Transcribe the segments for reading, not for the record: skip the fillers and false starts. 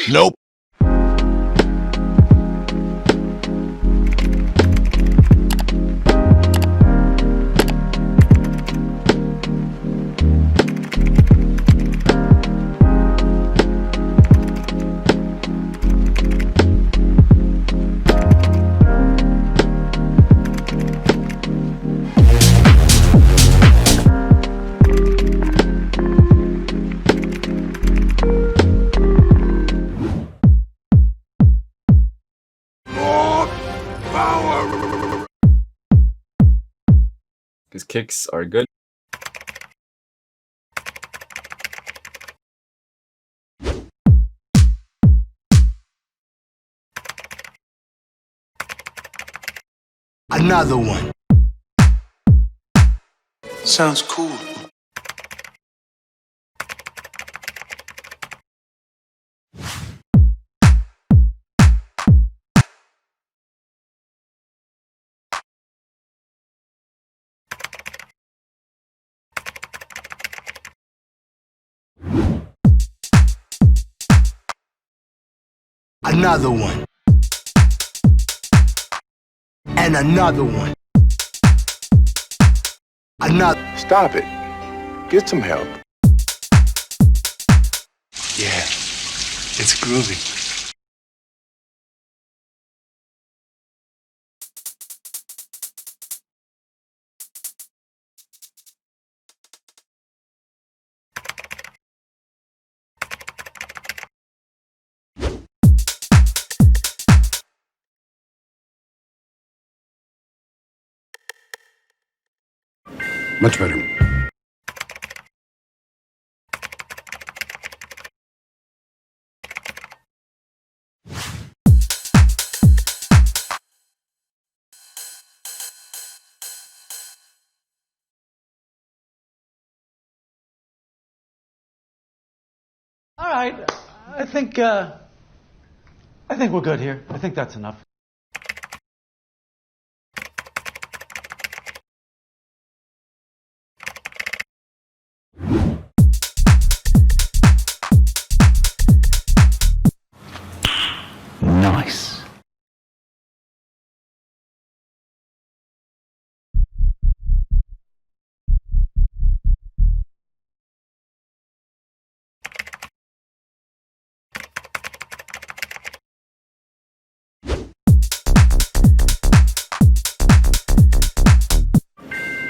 Nope. His kicks are good. Another one. Sounds cool. Another one. And another one. Another. Stop it. Get some help. Yeah, it's groovy. Much better. All right, I think we're good here. I think that's enough. Nice.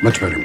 Much better.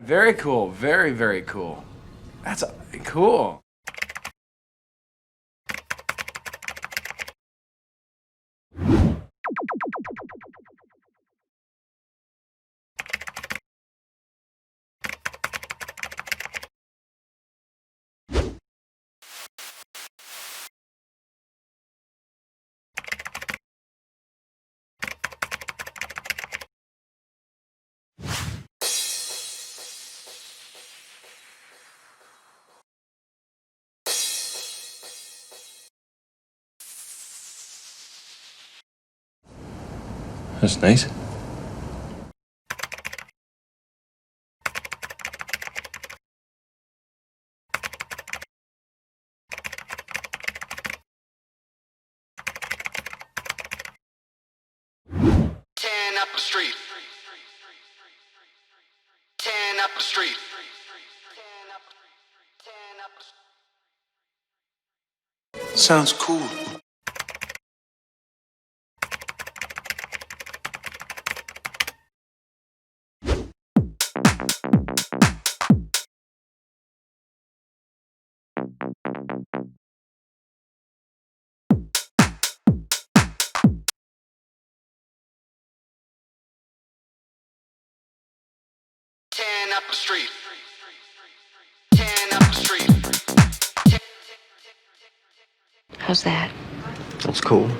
Very cool. Very, very cool. That's cool. That's nice. Up the street. 10 up the street. 10 up. Sounds cool. up the street. 10 up the street. How's that? That's cool.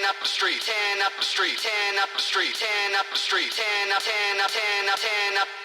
Up the street, 10 up the street, 10 up the street, 10 up the street, 10 up, 10 up, 10 up, 10 up.